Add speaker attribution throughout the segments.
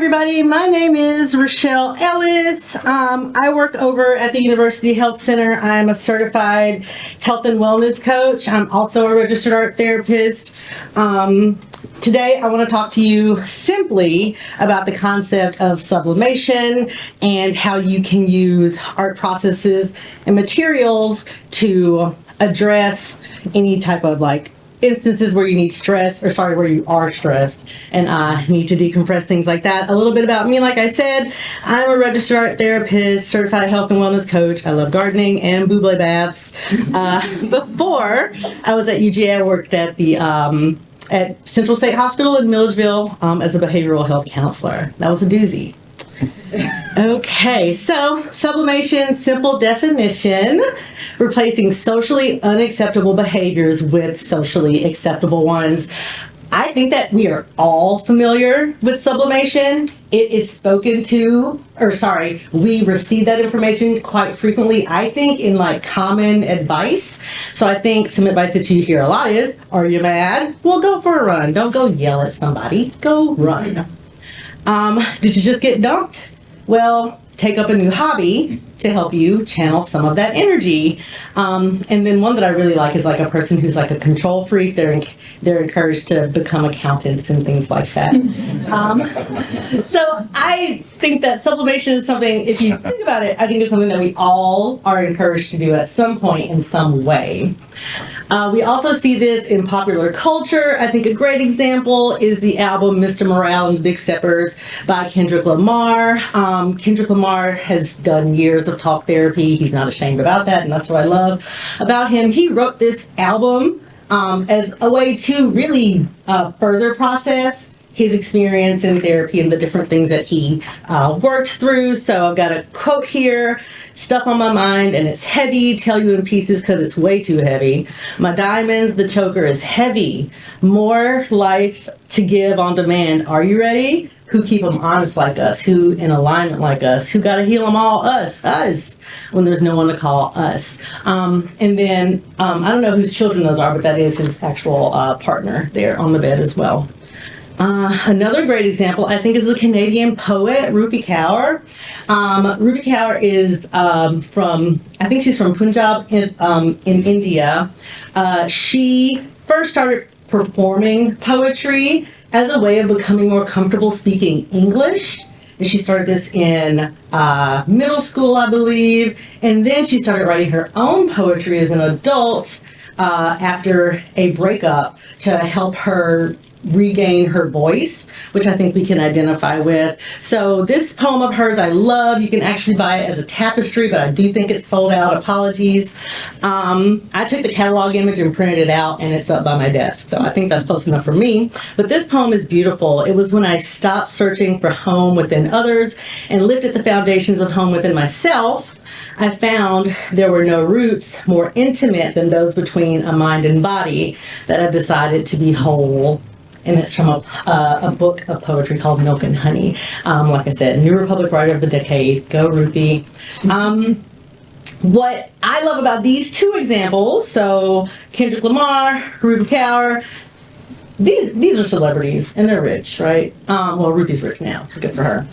Speaker 1: everybody. My name is Rochelle Ellis. I work over at the University Health Center. I'm a certified health and wellness coach. I'm also a registered art therapist. Today, I want to talk to you simply about the concept of sublimation and how you can use art processes and materials to address any type of instances where you need where you are stressed and need to decompress, things like that. A little bit about me, like I said, I'm a registered art therapist, certified health and wellness coach. I love gardening and buble baths. Before I was at UGA, I worked at the at Central State Hospital in Milledgeville as a behavioral health counselor. That was a doozy. Okay, so sublimation, simple definition: replacing socially unacceptable behaviors with socially acceptable ones. I think that we are all familiar with sublimation. It is spoken to, we receive that information quite frequently, I think, in common advice. So I think some advice that you hear a lot is, are you mad? Well, go for a run. Don't go yell at somebody. Go run. Did you just get dumped? Well, take up a new hobby to help you channel some of that energy. And then one that I really like is a person who's a control freak. They're encouraged to become accountants and things like that. So I think that sublimation is something, if you think about it, I think it's something that we all are encouraged to do at some point in some way. We also see this in popular culture. I think a great example is the album Mr. Morale and the Big Steppers by Kendrick Lamar. Kendrick Lamar has done years of talk therapy. He's not ashamed about that, and that's what I love about him. He wrote this album as a way to really further process his experience in therapy and the different things that he worked through. So I've got a quote here: stuff on my mind and it's heavy, tell you in pieces because it's way too heavy. My diamonds, the choker is heavy. More life to give on demand. Are you ready? Who keep them honest like us? Who in alignment like us? Who got to heal them all? Us, when there's no one to call us. And then, I don't know whose children those are, but that is his actual partner there on the bed as well. Another great example, I think, is the Canadian poet Rupi Kaur. Rupi Kaur is I think she's from Punjab in India. She first started performing poetry as a way of becoming more comfortable speaking English. And she started this in middle school, I believe. And then she started writing her own poetry as an adult after a breakup to help her regain her voice, which I think we can identify with. So this poem of hers I love. You can actually buy it as a tapestry, but I do think it's sold out. Apologies. I took the catalog image and printed it out, and it's up by my desk. So I think that's close enough for me. But this poem is beautiful. It was when I stopped searching for home within others and lifted the foundations of home within myself. I found there were no roots more intimate than those between a mind and body that I've decided to be whole. And it's from a book of poetry called Milk and Honey. Like I said, New Republic Writer of the Decade. Go Rupi. What I love about these two examples, so Kendrick Lamar, Rupi Kaur, these are celebrities and they're rich, right? Well, Rupi's rich now. It's good for her.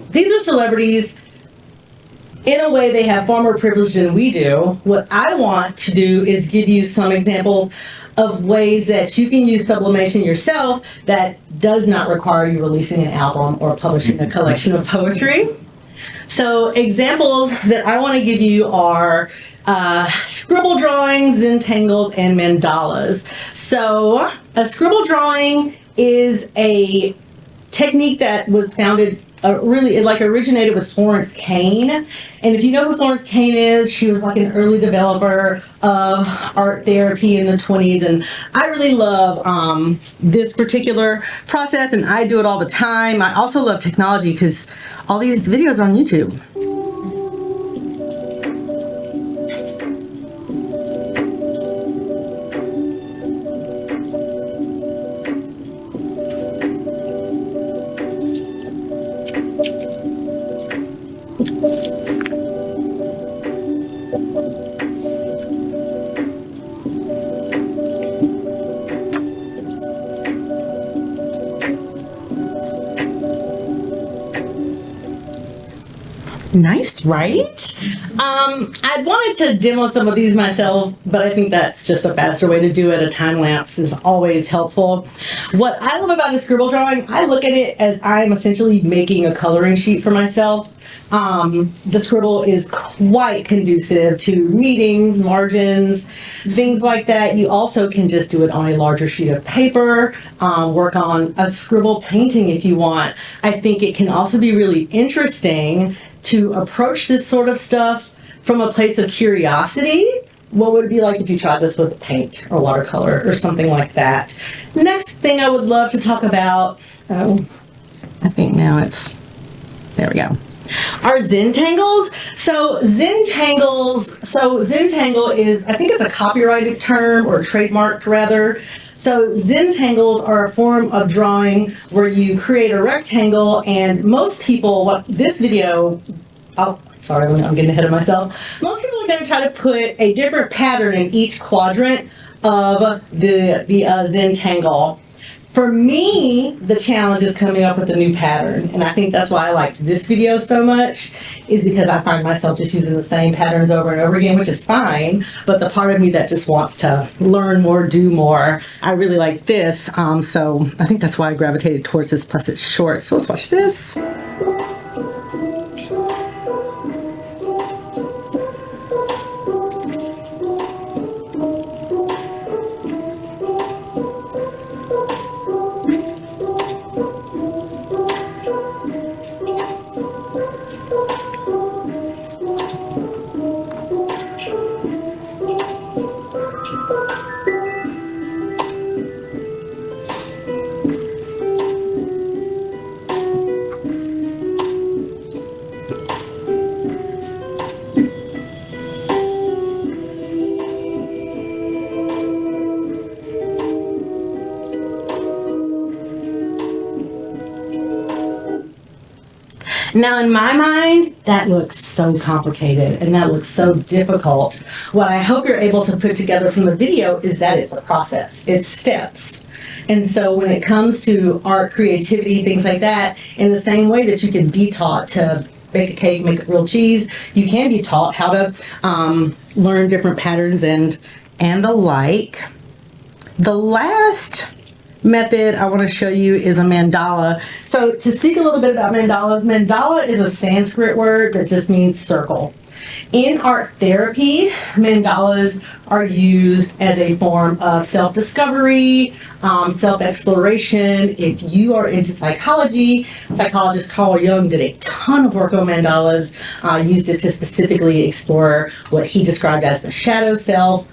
Speaker 1: These are celebrities. In a way, they have far more privilege than we do. What I want to do is give you some examples of ways that you can use sublimation yourself that does not require you releasing an album or publishing a collection of poetry. So examples that I want to give you are scribble drawings, Zentangles, and mandalas. So a scribble drawing is a technique that was founded originated with Florence Kane. And if you know who Florence Kane is, she was an early developer of art therapy in the 20s. And I really love this particular process, and I do it all the time. I also love technology because all these videos are on YouTube. Nice, right? I wanted to demo some of these myself, but I think that's just a faster way to do it. A time lapse is always helpful. What I love about a scribble drawing, I look at it as I'm essentially making a coloring sheet for myself. The scribble is quite conducive to meetings, margins, things like that. You also can just do it on a larger sheet of paper, work on a scribble painting if you want. I think it can also be really interesting to approach this sort of stuff from a place of curiosity. What would it be like if you tried this with paint or watercolor or something like that? Next thing I would love to talk about, I think now there we go. Are Zentangles. So Zentangle is, I think it's a copyrighted term or trademarked rather. So Zentangles are a form of drawing where you create a rectangle, and most people, this video, sorry, I'm getting ahead of myself. Most people are going to try to put a different pattern in each quadrant of the Zentangle. For me, the challenge is coming up with a new pattern, and I think that's why I liked this video so much, is because I find myself just using the same patterns over and over again, which is fine, but the part of me that just wants to learn more, do more, I really like this, so I think that's why I gravitated towards this, plus it's short. So let's watch this. Now, in my mind, that looks so complicated and that looks so difficult. What I hope you're able to put together from the video is that it's a process, it's steps. And so when it comes to art, creativity, things like that, in the same way that you can be taught to bake a cake, make a grilled cheese, you can be taught how to learn different patterns and the like. The last method I want to show you is a mandala. So to speak a little bit about mandalas, mandala is a Sanskrit word that just means circle. In art therapy, mandalas are used as a form of self-discovery, self-exploration. If you are into psychology, psychologist Carl Jung did a ton of work on mandalas, used it to specifically explore what he described as the shadow self.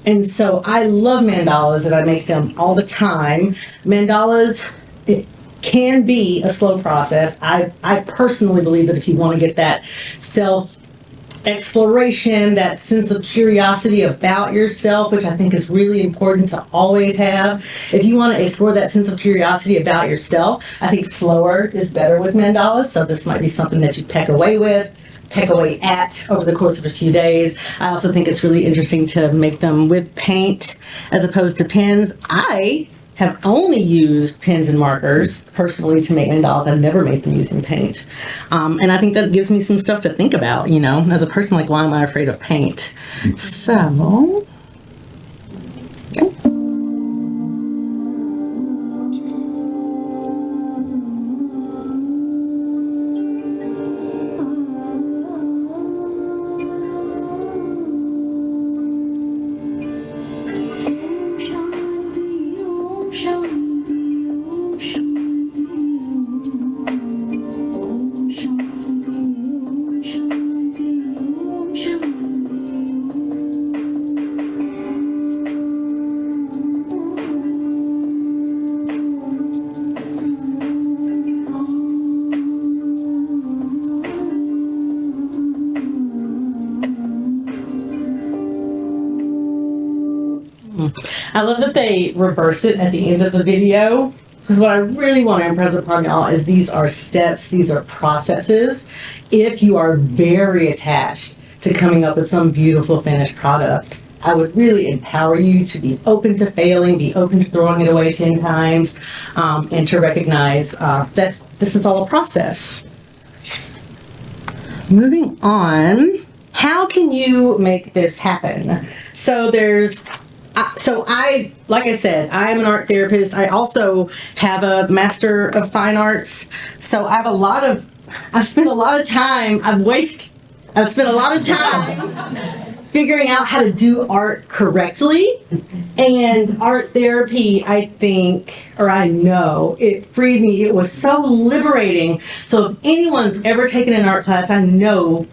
Speaker 1: And so I love mandalas and I make them all the time. Mandalas, it can be a slow process. I personally believe that if you want to get that self-exploration, that sense of curiosity about yourself, which I think is really important to always have, if you want to explore that sense of curiosity about yourself, I think slower is better with mandalas. So this might be something that you peck away at over the course of a few days. I also think it's really interesting to make them with paint as opposed to pens. I have only used pens and markers personally to make mandalas. I've never made them using paint. And I think that gives me some stuff to think about, you know, as a person, like, why am I afraid of paint? So, yeah. I love that they reverse it at the end of the video, because what I really want to impress upon y'all is these are steps, these are processes. If you are very attached to coming up with some beautiful finished product, I would really empower you to be open to failing, be open to throwing it away 10 times, and to recognize that this is all a process. Moving on, how can you make this happen? So like I said, I am an art therapist. I also have a Master of Fine Arts. So I've spent a lot of time figuring out how to do art correctly. And art therapy, I know, it freed me. It was so liberating. So if anyone's ever taken an art class, I know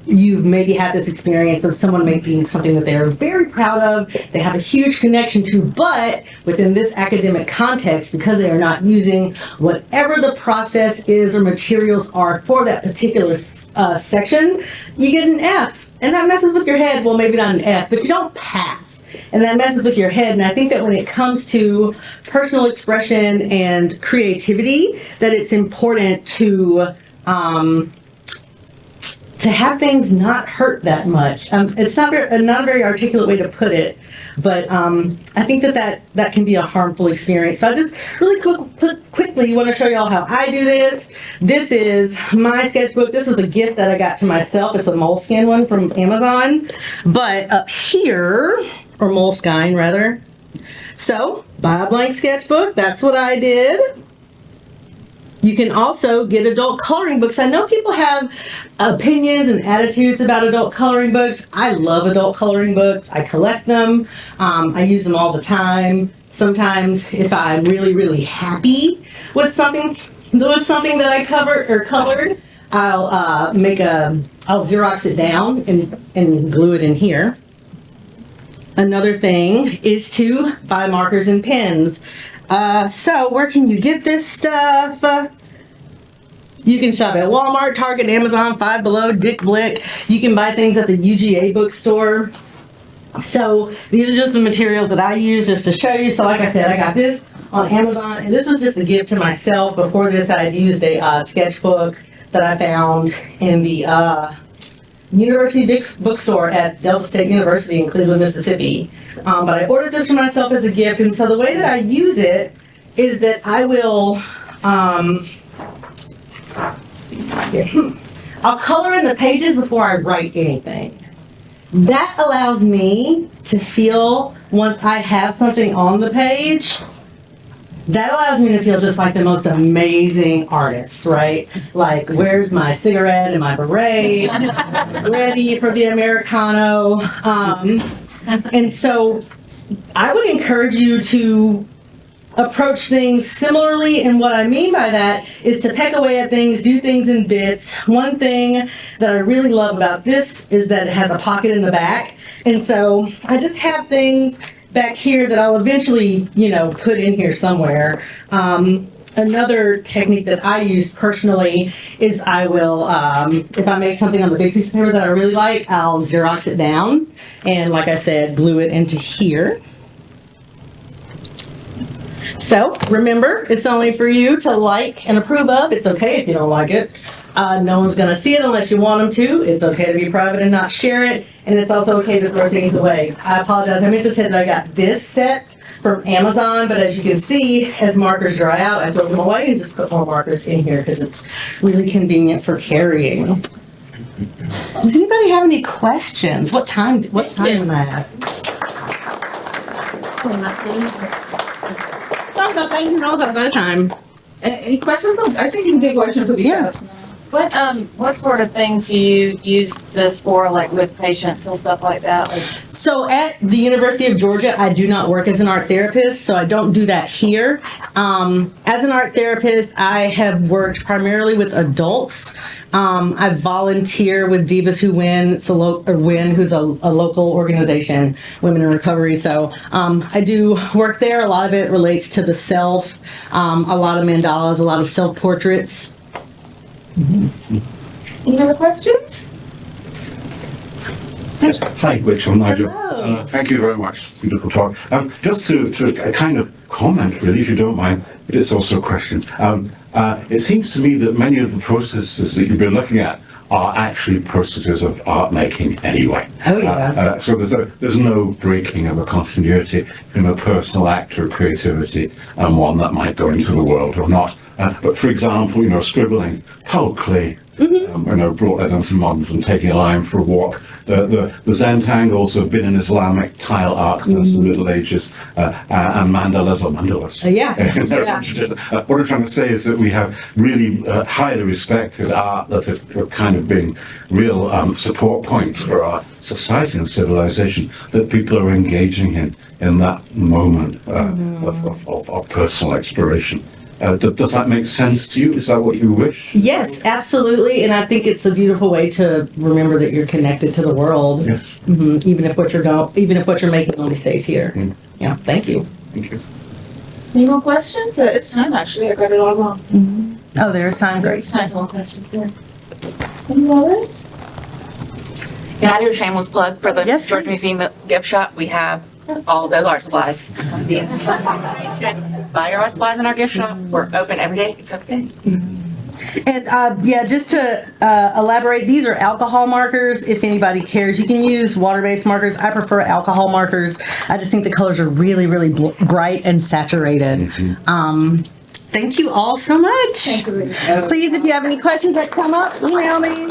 Speaker 1: you've maybe had this experience of someone making something that they're very proud of, they have a huge connection to, but within this academic context, because they are not using whatever the process is or materials are for that particular section, you get an F. And that messes with your head. Well, maybe not an F, but you don't pass. And that messes with your head. And I think that when it comes to personal expression and creativity, that it's important to have things not hurt that much. It's not a very articulate way to put it, but I think that can be a harmful experience. So I just really quickly want to show y'all how I do this. This is my sketchbook. This was a gift that I got to myself. It's a Moleskine one from Amazon. But up here, or Moleskine rather. So, buy a blank sketchbook. That's what I did. You can also get adult coloring books. I know people have opinions and attitudes about adult coloring books. I love adult coloring books. I collect them. I use them all the time. Sometimes if I'm really, really happy with something that I colored, I'll Xerox it down and glue it in here. Another thing is to buy markers and pens. So where can you get this stuff? You can shop at Walmart, Target, Amazon, Five Below, Dick Blick. You can buy things at the UGA bookstore. So these are just the materials that I use just to show you. So like I said, I got this on Amazon, and this was just a gift to myself. Before this, I had used a sketchbook that I found in the University bookstore at Delta State University in Cleveland, Mississippi. But I ordered this for myself as a gift, and so the way that I use it is that I will, I'll color in the pages before I write anything. That allows me to feel, once I have something on the page, that allows me to feel just like the most amazing artist, right? Like, where's my cigarette and my beret? Ready for the Americano. And so I would encourage you to approach things similarly, and what I mean by that is to peck away at things, do things in bits. One thing that I really love about this is that it has a pocket in the back, and so I just have things back here that I'll eventually, put in here somewhere. Another technique that I use personally is I will, if I make something on the big piece of paper that I really like, I'll Xerox it down and, like I said, glue it into here. So remember, it's only for you to like and approve of. It's okay if you don't like it. No one's going to see it unless you want them to. It's okay to be private and not share it. And it's also okay to throw things away. I apologize. I meant to say that I got this set from Amazon, but as you can see, as markers dry out, I throw them away and just put more markers in here because it's really convenient for carrying. Does anybody have any questions? What time am I at? Sorry about that. You know, I was out of time.
Speaker 2: Any questions? I think you can take questions with each other.
Speaker 3: What sort of things do you use this for, like with patients and stuff like that?
Speaker 1: So at the University of Georgia, I do not work as an art therapist, so I don't do that here. As an art therapist, I have worked primarily with adults. I volunteer with Divas Who Win. It's WIN, who's a local organization, Women in Recovery. So I do work there. A lot of it relates to the self, a lot of mandalas, a lot of self-portraits.
Speaker 3: Any other questions?
Speaker 4: Yes. Hi, Rachel, Nigel.
Speaker 1: Hello.
Speaker 4: Thank you very much. Beautiful talk. Just to a kind of comment, really, if you don't mind, but it's also a question. It seems to me that many of the processes that you've been looking at are actually processes of art making anyway.
Speaker 1: Oh, yeah.
Speaker 4: So there's no breaking of a continuity from a personal act of creativity and one that might go into the world or not. But for example, scribbling, Paul Klee, brought that into modernism, taking a line for a walk. The Zentangles have been in Islamic tile art since the Middle Ages, and mandalas are mandalas.
Speaker 1: Yeah.
Speaker 4: In their own tradition. What I'm trying to say is that we have really highly respected art that are kind of being real support points for our society and civilization that people are engaging in that moment of personal exploration. Does that make sense to you? Is that what you wish?
Speaker 1: Yes, absolutely. And I think it's a beautiful way to remember that you're connected to the world.
Speaker 4: Yes.
Speaker 1: Even if what you're making only stays here. Yeah. Thank you.
Speaker 4: Thank you.
Speaker 2: Any more questions? It's time, actually. I got it all wrong.
Speaker 1: Oh, there's time. Great.
Speaker 2: It's time for more questions. Yeah. Any others?
Speaker 5: Can I do a shameless plug for the
Speaker 1: Yes,
Speaker 5: George
Speaker 1: please.
Speaker 5: Museum gift shop? We have all the art supplies. Buy your art supplies in our gift shop. We're open every day. It's okay.
Speaker 1: And just to elaborate, these are alcohol markers. If anybody cares, you can use water-based markers. I prefer alcohol markers. I just think the colors are really, really bright and saturated. Thank you all so much.
Speaker 2: Thank you.
Speaker 1: Please, if you have any questions that come up, email me.